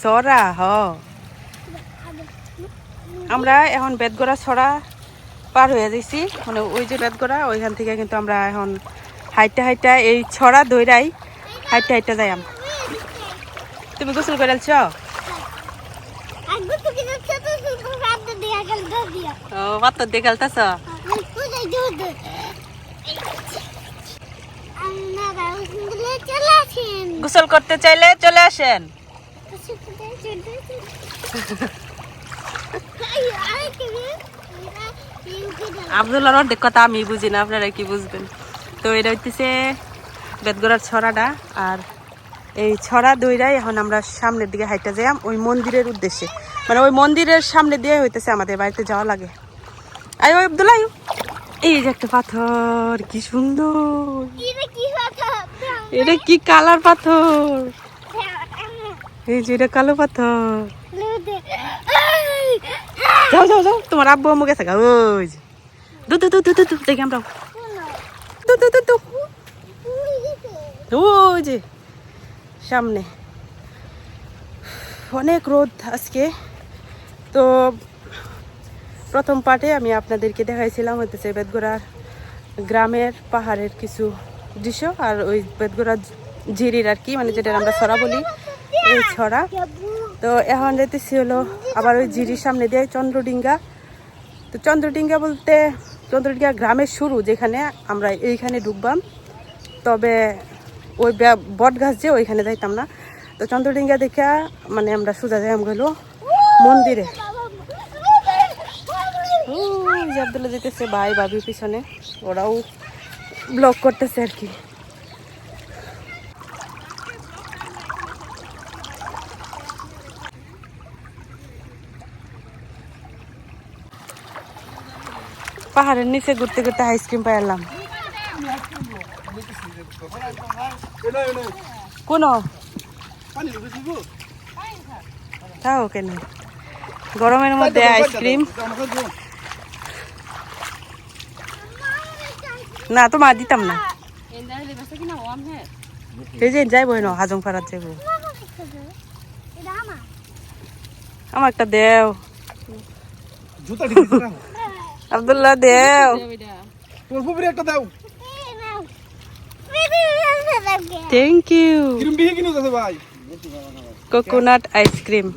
ছড়া আমরা এখন বেতগড়া ছড়া পার হয়ে যাইছি, মানে ওই যে বেতগড়া ওইখান থেকে কিন্তু আমরা এখন হাইটা এই ছড়া দইরাই হাইটা যাই। তুমি গোসল করে আলছ? ও পাত্তর দিয়ে খেলতেছ? গোসল করতে চাইলে চলে আসেন। আব্দুল্লাহর অর্ধেক কথা আমি বুঝি না, আপনারা কি বুঝবেন? তো এটা হইতেছে বেতগড়ার ছড়াটা, আর এই ছড়া দইরাই এখন আমরা সামনের দিকে হাইটা যাই ওই মন্দিরের উদ্দেশ্যে, মানে ওই মন্দিরের সামনে দিয়ে হইতেছে আমাদের বাড়িতে যাওয়া লাগে। আয়ো আব্দুল্লাহ, এই যে একটা পাথর, কি সুন্দর! এটা কি কালার পাথর? এই যে এটা কালো পাথর। যাও যাও যাও, তোমার আব্বু আম্মু গেছে গা। ওই যে দেখি আমরা ওই যে সামনে অনেক রোদ আজকে। তো প্রথম পার্টে আমি আপনাদেরকে দেখাইছিলাম হইতেছে বেতগড়ার গ্রামের পাহাড়ের কিছু দৃশ্য, আর ওই বেতগড়া ঝিরির আর কি, মানে যেটা আমরা ছড়া বলি, এই ছড়া। তো এখন যেতেছি হলো আবার ওই ঝিরির সামনে দিয়ে চন্দ্রডিঙ্গা। তো চন্দ্রডিঙ্গা বলতে চন্দ্রডিঙ্গা গ্রামের শুরু, যেখানে আমরা এইখানে ঢুকবাম, তবে ওই বট গাছ যে ওইখানে যাইতাম না। তো চন্দ্রডিঙ্গা দেখা মানে আমরা সোজা যাই গেলো মন্দিরে। আব্দুল্লাহ যেতেছে, ভাই ভাবি পিছনে, ওরাও ব্লগ করতেছে আর কি। পাহাড়ের নিচে ঘুরতে ঘুরতে আইসক্রিম পাইলাম। কোন তাও কেন গরমের মধ্যে আইসক্রিম? না তো মা দিতাম না, এই যে যাইব না হাজং পাড়ার যাইব। আমার একটা দেও আব্দুল্লাহ, দেও থ্যাংক ইউ। কোকোনাট আইসক্রিম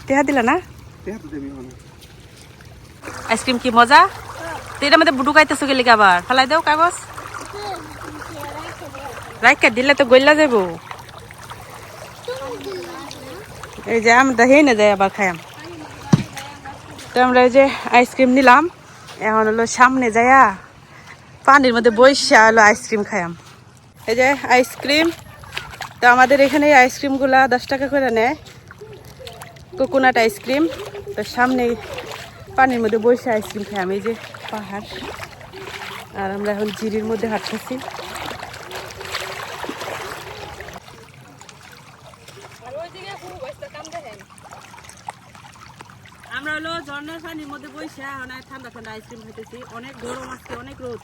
টেহা দিলা না? আইসক্রিম কি মজা! এটার মধ্যে বুডু খাইতেছো গেলি আবার ফেলাই দাও কাগজ রাইখা দিলে তো গইলা যাবো। এই যে আমরা হেই না যাই আবার খাইম। তো আমরা এই যে আইসক্রিম নিলাম, এখন হলো সামনে যাইয়া পানির মধ্যে বইসা হলো আইসক্রিম খাইম। এই যে আইসক্রিম, তো আমাদের এখানে আইসক্রিম গুলা 10 টাকা করে নেয়, কোকোনাট আইসক্রিম। তো সামনে পানির মধ্যে বসে আইসক্রিম খাইম। এই যে পাহাড়, আর আমরা এখন ঝিরির মধ্যে হাঁটতেছি। আমরা হলো ঝর্ণার পানির মধ্যে বসে এখন ঠান্ডা ঠান্ডা আইসক্রিম খাইতেছি। অনেক গরম আজকে, অনেক রোদ।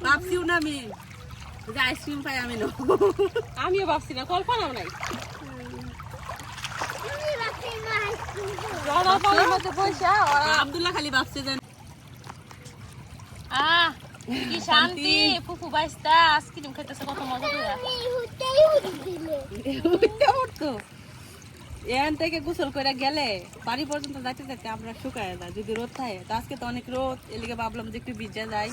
ভাবছিও না আমি যে আইসক্রিম পাই আমি নেব, আমিও ভাবছি না, কল্পনাও নাই। আব্দুল্লাহ খালি ভাবছে যে কি শান্তি, ফুফু বাইস্তা আইসক্রিম খাইতেছে, কত মজা করে। এখান থেকে গোসল করে গেলে বাড়ি পর্যন্ত যাইতে যাইতে আমরা শুকায় যায় যদি রোদ থাকে। তো আজকে তো অনেক রোদ, এদিকে ভাবলাম যে একটু ভিজে যাই।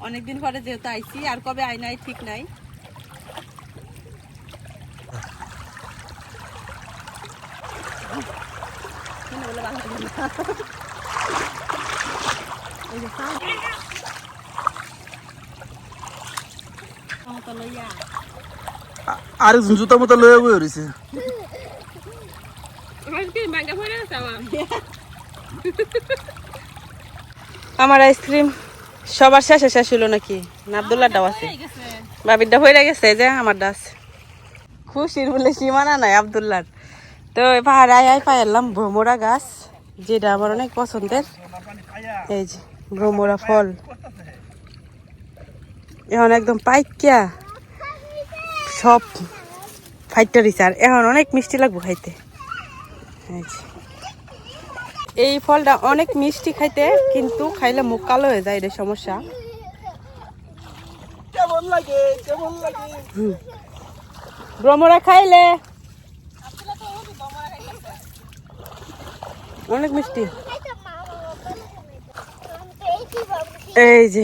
অনেকদিন পরে যেহেতু আইছি, আর কবে আই নাই ঠিক নাই। আর জুতা মতো লয়ে বই রইছে। আমার আইসক্রিম সবার শেষে শেষ হলো নাকি? আব্দুল্লাহ ডাও আছে, বাবির ডা হয়ে গেছে, যে আমার ডাস খুশির বলে সীমানা নাই আব্দুল্লাহর। তো পাহাড়ে আয় পাইলাম ভোমরা গাছ, যেটা আমার অনেক পছন্দের, এই যে ভ্রমরা ফল এখন একদম পাইকা সব ফাইটটা দিছে, আর এখন অনেক মিষ্টি লাগবে খাইতে। এই যে এই ফলটা অনেক মিষ্টি খাইতে, কিন্তু খাইলে মুখ কালো হয়ে যায়, এটা সমস্যা। ভ্রমরা খাইলে অনেক মিষ্টি। এই যে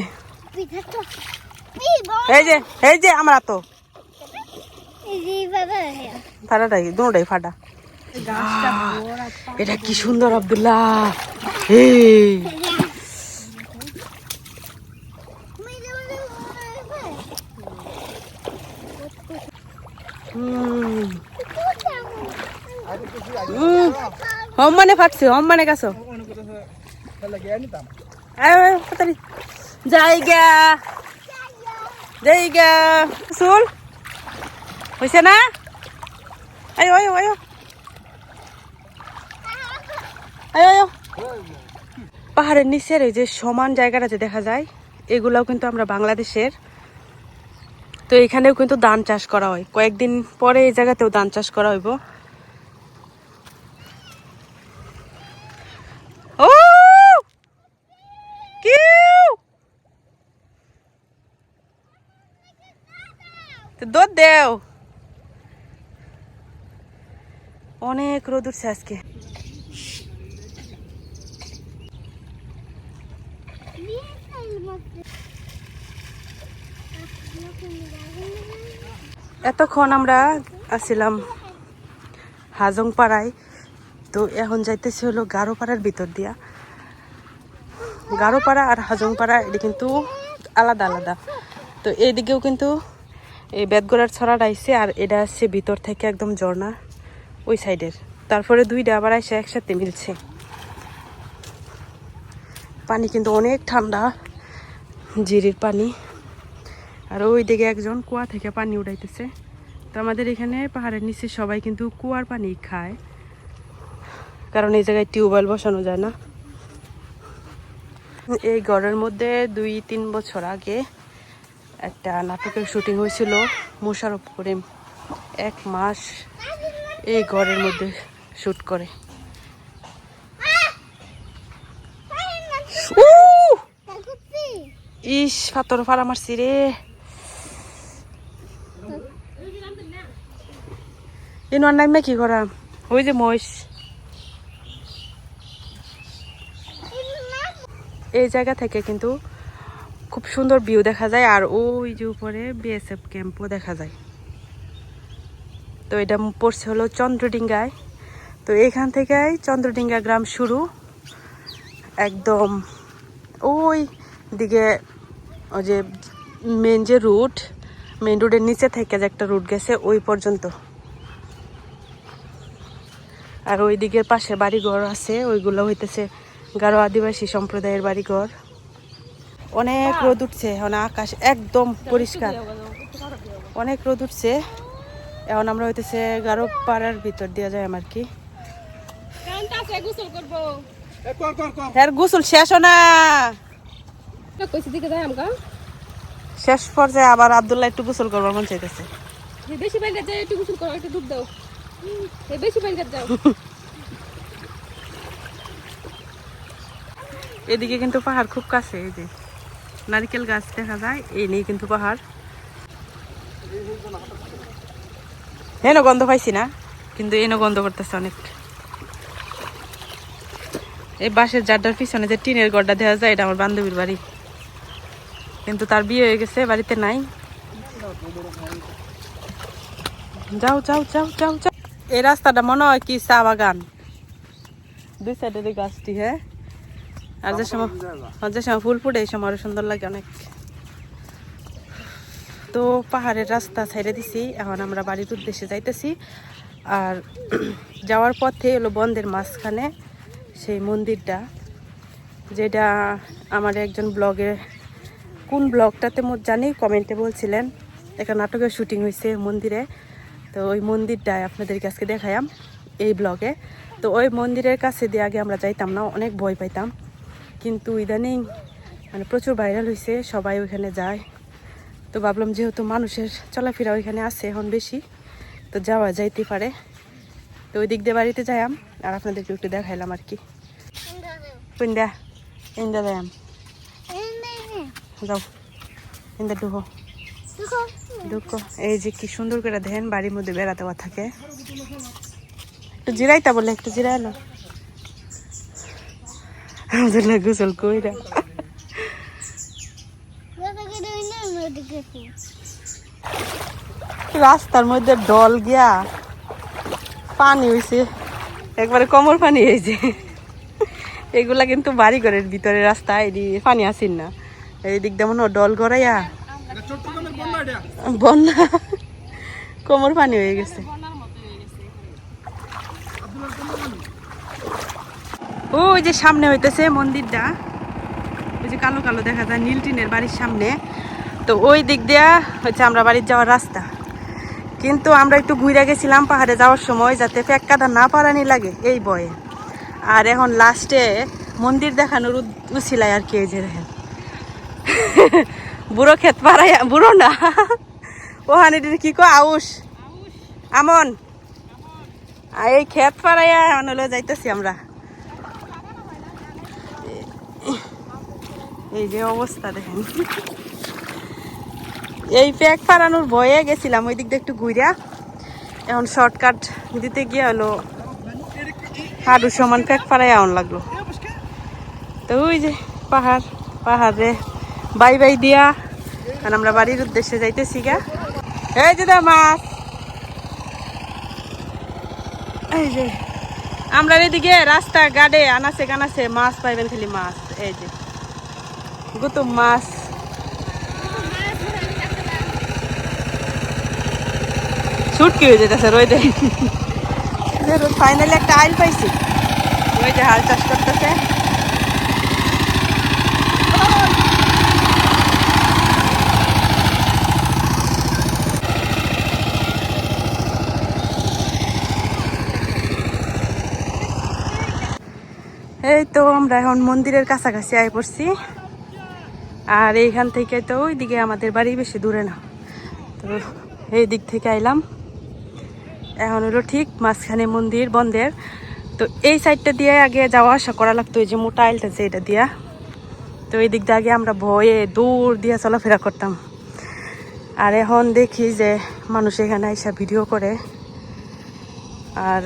এই যে এই যে আমরা তো ফাটাটাই দুটাই ফাটা। এটা কি সুন্দর আব্দুল্লাহ, হম মানে ফাটছে, হম মানে গাছ জায়গা জায়গা চুল হয়েছে না? আয়ো আয়ো আয়ো আয়ো আয়ো। পাহাড়ের নিচের এই যে সমান জায়গাটা যে দেখা যায়, এগুলাও কিন্তু আমরা বাংলাদেশের। তো এখানেও কিন্তু ধান চাষ করা হয়, কয়েকদিন পরে এই জায়গাতেও ধান চাষ করা হইব। ও দুধ দেও, অনেক রোদ উঠছে আজকে। এতক্ষণ আমরা আসছিলাম হাজং পাড়ায়, তো এখন যাইতেছি হলো গারোপাড়ার ভিতর দিয়া। গারোপাড়া আর হাজং পাড়া এটা কিন্তু আলাদা আলাদা। তো এইদিকেও কিন্তু এই বেতগড়ার ছড়াটা আইছে, আর এটা আসছে ভিতর থেকে একদম ঝর্ণা ওই সাইডের। তারপরে দুইটা আবার এসে একসাথে মিলছে। পানি কিন্তু অনেক ঠান্ডা, জিরির পানি। আর ওই দিকে একজন কুয়া থেকে পানি উঠাইতেছে। তো আমাদের এখানে পাহাড়ের নিচে সবাই কিন্তু কুয়ার পানি খায়, কারণ এই জায়গায় টিউবওয়েল বসানো যায় না। এই ঘরের মধ্যে 2-3 বছর আগে একটা নাটকের শুটিং হয়েছিল। মোশাররফ করিম 1 মাস এই ঘরের মধ্যে শুট করে। ইস পাথর ফাড়া মারছি রে। ইনার নামে কি করা, ওই যে মহিষ। এই জায়গা থেকে কিন্তু খুব সুন্দর ভিউ দেখা যায়, আর ওই যে উপরে বিএসএফ ক্যাম্পও দেখা যায়। তো এটা পড়ছে হলো চন্দ্রডিঙ্গায়। তো এখান থেকে চন্দ্রডিঙ্গা গ্রাম শুরু, একদম ওই দিকে ওই যে মেন যে রুট, মেন রোডের নিচে থেকে যে একটা রুট গেছে ওই পর্যন্ত। আর ওই দিকের পাশে বাড়িঘর আছে, ওইগুলো হইতেছে গারো আদিবাসী সম্প্রদায়ের বাড়িঘর। অনেক রোদ উঠছে এখন, আকাশ একদম পরিষ্কার, অনেক রোদ উঠছে। এখন আমরা হইতেছে গারো পাড়ার ভিতর দিয়ে যায় আমার কি গোসল শেষ না, শেষ পর্যায়ে আবার আব্দুল্লাহ একটু গোসল করবার মন চাইতেছে। বেশি পানি যায়, একটু গোসল করো, একটু ডুব দাও। বেশি পানি যাও। এদিকে কিন্তু পাহাড় খুব কাছে, এই যে নারকেল গাছ দেখা যায়, এই নিয়ে কিন্তু পাহাড়। হেন গন্ধ পাইছি না, কিন্তু এনে গন্ধ করতেছে অনেক। এই বাঁশের জারটার পিছনে যে টিনের গড়টা দেখা যায়, এটা আমার বান্ধবীর বাড়ি, কিন্তু তার বিয়ে হয়ে গেছে, বাড়িতে নাই। যাও যাও যাও যাও যাও। এই রাস্তাটা মনে হয় কি চা বাগান, দুই সাইডের এই গাছটি। হ্যাঁ, আর যে সময় ফুল ফুটে এই সময় আরো সুন্দর লাগে অনেক। তো পাহাড়ের রাস্তা ছেড়ে দিছি, এখন আমরা বাড়ির উদ্দেশ্যে যাইতেছি। আর যাওয়ার পথে হলো বন্ধের মাঝখানে সেই মন্দিরটা, যেটা আমার একজন ব্লগে, কোন ব্লগটাতে জানি কমেন্টে বলছিলেন একটা নাটকের শুটিং হয়েছে মন্দিরে। তো ওই মন্দিরটায় আপনাদের কাছে দেখায়াম এই ব্লগে। তো ওই মন্দিরের কাছে দিয়ে আগে আমরা যাইতাম না, অনেক ভয় পাইতাম, কিন্তু ইদানিং মানে প্রচুর ভাইরাল হয়েছে, সবাই ওইখানে যায়। তো ভাবলাম যেহেতু মানুষের চলাফেরা ওইখানে আছে এখন বেশি, তো যাওয়া যাইতে পারে। তো ওই দিক দিয়ে বাড়িতে যাইলাম আর আপনাদেরকে একটু দেখাইলাম আর কি। কোনটা ইন্দা যাইম যাও, ইন্দা ঢুকো ঢুকো। এই যে কি সুন্দর করে দেখেন, বাড়ির মধ্যে বেড়া দেওয়া থাকে। একটু জিরাইতা বলে একটু জিরাইলো গোসল কইরা। রাস্তার মধ্যে ডল গিয়া পানি হয়েছে, একবারে কোমর পানি হয়েছে। এগুলা কিন্তু বাড়ি ঘরের ভিতরে রাস্তা, এদি পানি আসেন না। এই দিক দিয়ে মনে হয় ডল গড়াইয়া বন্যা, কোমর পানি হয়ে গেছে। ওই যে সামনে হইতেছে মন্দিরটা, ওই যে কালো কালো দেখা যায় নীল টিনের বাড়ির সামনে। তো ওই দিক দিয়া হচ্ছে আমরা বাড়ির যাওয়ার রাস্তা। কিন্তু আমরা একটু ঘুরে গেছিলাম পাহাড়ে যাওয়ার সময়, যাতে ফেক কাদা না পারানি লাগে এই ভয়ে। আর এখন লাস্টে মন্দির দেখানোর উছিলায় আর কি। এই যে দেখেন বুড়ো ক্ষেত পাড়ায়, বুড়ো না ওখানে কি কো আউশ আমন, এই ক্ষেত পাড়াইয়া এখন হলো যাইতেছি আমরা। এই যে অবস্থা দেখেন, এই প্যাক ফারানোর ভয়ে গেছিলাম ওই দিক দিয়ে একটু ঘুরিয়া। এখন শর্টকাট দিতে গিয়ে হলো হাঁটু সমান প্যাক ফারাই আউন লাগলো। তো ওই যে পাহাড়, পাহাড়ে বাই বাই দিয়া আর আমরা বাড়ির উদ্দেশ্যে যাইতেছি গা। এই যে মাছ, এই যে আমরা এদিকে রাস্তা গাড়ে আনাছে কানাছে মাছ পাইবেন, খালি মাছ। এই যে গুতুম মাছ, ছুটকি হয়ে যেতেছে রোদে। ফাইনালি একটা আইল পাইছি, ওই যে হাল চাষ করতেছে। এই তো আমরা এখন মন্দিরের কাছাকাছি আয় পড়ছি। আর এইখান থেকে তো ওইদিকে আমাদের বাড়ি বেশি দূরে না, তো এই দিক থেকে আইলাম। এখন হলো ঠিক মাঝখানে মন্দির বন্ধের। তো এই সাইডটা দিয়ে আগে যাওয়া আসা করা লাগতো, এই যে মোটা আইলটাছে এটা দিয়া। তো এই দিক দিয়ে আগে আমরা ভয়ে দূর দিয়ে চলাফেরা করতাম। আর এখন দেখি যে মানুষ এখানে আইসা ভিডিও করে। আর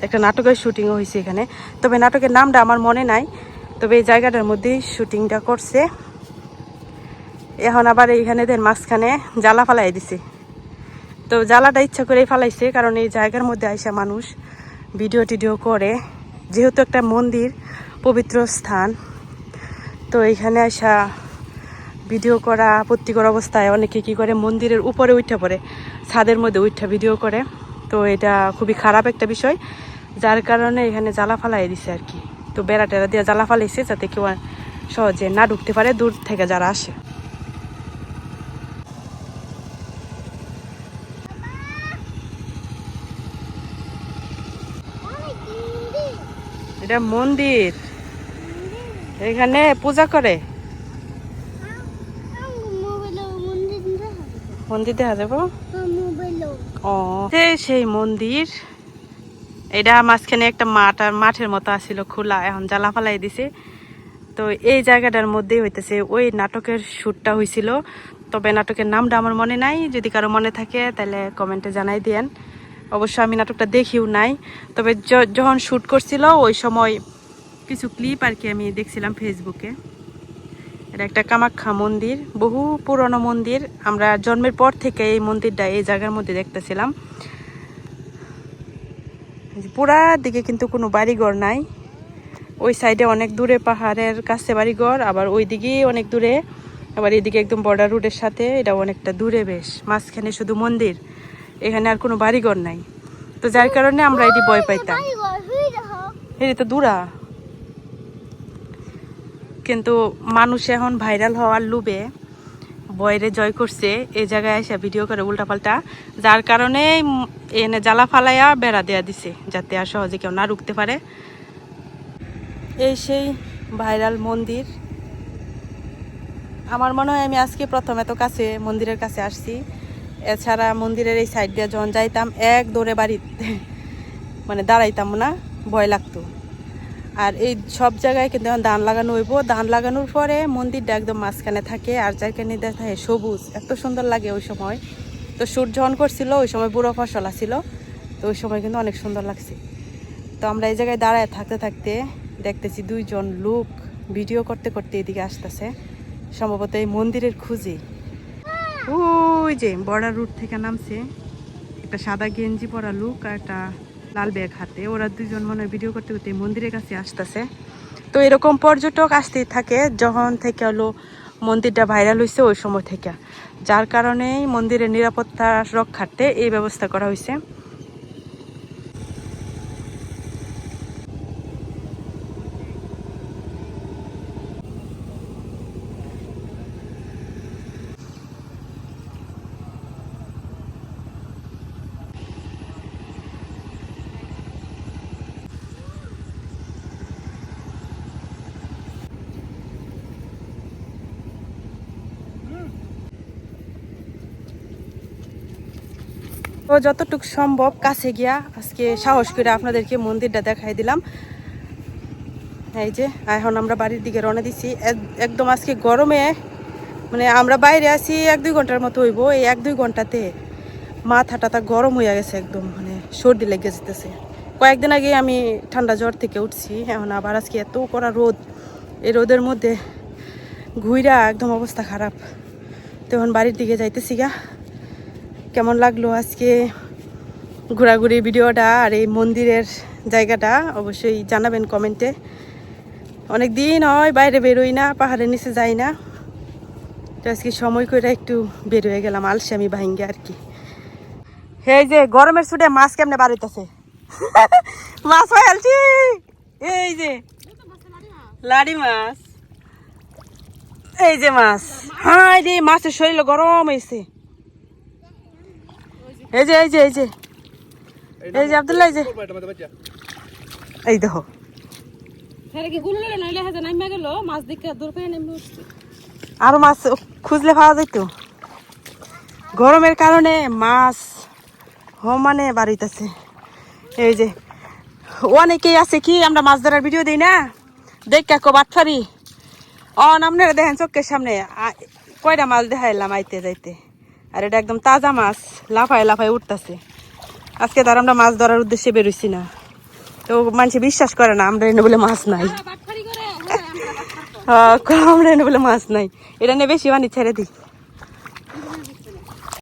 একটা নাটকের শুটিংও হয়েছে এখানে, তবে নাটকের নামটা আমার মনে নাই, তবে এই জায়গাটার মধ্যেই শুটিংটা করছে। এখন আবার এইখানে মাঝখানে জ্বালা ফালাই দিছে। তো জ্বালাটা ইচ্ছা করেই ফালাইছে, কারণ এই জায়গার মধ্যে আইসা মানুষ ভিডিও টিডিও করে, যেহেতু একটা মন্দির, পবিত্র স্থান। তো এইখানে আইসা ভিডিও করা আপত্তিকর অবস্থায় অনেকে কি করে মন্দিরের উপরে উঠে পড়ে, ছাদের মধ্যে উঠে ভিডিও করে। তো এটা খুবই খারাপ একটা বিষয়, যার কারণে এখানে জ্বালা ফালাই দিছে আর কি। তো বেড়া টেরা দিয়ে জ্বালা ফালাইছে যাতে কেউ সহজে না ঢুকতে পারে দূর থেকে যারা আসে। এটা মন্দির, এখানে পূজা করে। মন্দির দেখা যাবো, ও সেই মন্দির। এটা মাঝখানে একটা মাঠ, আর মাঠের মতো আসছিল খোলা, এখন জ্বালা ফালাই দিছে। তো এই জায়গাটার মধ্যেই হইতেছে ওই নাটকের শ্যুটটা হয়েছিল, তবে নাটকের নামটা আমার মনে নাই। যদি কারো মনে থাকে তাহলে কমেন্টে জানাই দিয়েন। অবশ্য আমি নাটকটা দেখিও নাই, তবে যখন শ্যুট করছিল ওই সময় কিছু ক্লিপ আর কি আমি দেখছিলাম ফেসবুকে। এটা একটা কামাখ্যা মন্দির, বহু পুরনো মন্দির। আমরা জন্মের পর থেকে এই মন্দিরটা এই জায়গার মধ্যে দেখতেছিলাম। পুরা দিকে কিন্তু কোনো বাড়িঘর নাই, ওই সাইডে অনেক দূরে পাহাড়ের কাছে বাড়িঘর, আবার ওই দিকে অনেক দূরে, আবার এদিকে একদম বর্ডার রোডের সাথে এটা অনেকটা দূরে বেশ। মাঝখানে শুধু মন্দির, এখানে আর কোনো বাড়িঘর নাই। তো যার কারণে আমরা এটি ভয় পাইতাম। এটা তো দূরা, কিন্তু মানুষ এখন ভাইরাল হওয়ার লোভে বয়রে জয় করছে, এই জায়গায় এসে ভিডিও করে উল্টাপাল্টা, যার কারণে এনে জ্বালা ফালাইয়া বেড়া দেয়া দিছে যাতে আর সহজে কেউ না রুখতে পারে। এই সেই ভাইরাল মন্দির। আমার মনে হয় আমি আজকে প্রথম এত কাছে মন্দিরের কাছে আসছি। এছাড়া মন্দিরের এই সাইড দিয়ে যখন যাইতাম এক দৌড়ে বাড়িতে মানে দাঁড়াইতাম না, ভয় লাগতো। আর এই সব জায়গায় কিন্তু ধান লাগানো হইব, ধান লাগানোর পরে মন্দিরটা একদম মাঝখানে থাকে আর যেখানে থাকে সবুজ, এত সুন্দর লাগে ওই সময়। তো সূর্য অন করছিল ওই সময় বুড়ো ফসল আসছিল, তো ওই সময় কিন্তু অনেক সুন্দর লাগছে। তো আমরা এই জায়গায় দাঁড়ায় থাকতে থাকতে দেখতেছি দুইজন লোক ভিডিও করতে করতে এদিকে আসতেছে, সম্ভবত এই মন্দিরের খুঁজে। ওই যে বর্ডার রুট থেকে নামছে একটা সাদা গেঞ্জি পরা লোক আর একটা লাল ব্যাগ হাতে, ওরা দুজন মনে হয় ভিডিও করতে করতে মন্দিরের কাছে আসতেছে। তো এরকম পর্যটক আসতেই থাকে যখন থেকে হলো মন্দিরটা ভাইরাল হয়েছে ওই সময় থেকে, যার কারণে মন্দিরের নিরাপত্তা রক্ষার্থে এই ব্যবস্থা করা হয়েছে। তো যতটুকু সম্ভব কাছে গিয়া আজকে সাহস করে আপনাদেরকে মন্দিরটা দেখাই দিলাম। এই যে এখন আমরা বাড়ির দিকে রওনা দিছি। একদম আজকে গরমে মানে আমরা বাইরে আছি 1-2 ঘন্টার মতো হইব, এই 1-2 ঘন্টাতে মাথাটা গরম হয়ে গেছে, একদম মানে সর্দি লেগে যেতেছে। কয়েকদিন আগে আমি ঠান্ডা জ্বর থেকে উঠছি, এখন আবার আজকে এত কড়া রোদ, এই রোদের মধ্যে ঘুইরা একদম অবস্থা খারাপ। তো এখন বাড়ির দিকে যাইতেছি গা। কেমন লাগলো আজকে ঘোরাঘুরি ভিডিওটা আর এই মন্দিরের জায়গাটা অবশ্যই জানাবেন কমেন্টে। অনেক দিন হয় বাইরে বেরোই না, পাহাড়ের নিচে যাই না, তো আজকে সময় করে একটু বের হয়ে গেলাম আলসামি ভাঙ্গে আর কি। এই যে গরমের ছুটে মাছ কেমনে বাড়িতেছে, মাছ পাই আলছি, এই যে লাড়ি মাছ, এই যে মাছ। হ্যাঁ রে মাছের শরীর গরম হয়েছে। এই যে এই যে এই যে এই যে আব্দুল্লাহ, এই যে এই দেখো আরো মাছ খুঁজলে পাওয়া যাইতো। গরমের কারণে মাছ মানে বাড়িতেছে। এই যে অনেকেই আছে কি আমরা মাছ ধরার ভিডিও দিই না, দেখ কাকো বাটফারি আপনারা দেখেন চোখের সামনে কয়টা মাছ দেখাইলাম আইতে যাইতে, আর এটা একদম তাজা মাছ লাফায় লাফায় উঠতেছে। আজকে ধর আমরা মাছ ধরার উদ্দেশ্যে বেরোইছি না, তো মানুষ বিশ্বাস করে না আমরা এনে বলে মাছ নাই, আমরা এনে বলে মাছ নাই, এটা নিয়ে বেশি পানি ছেড়ে দিই।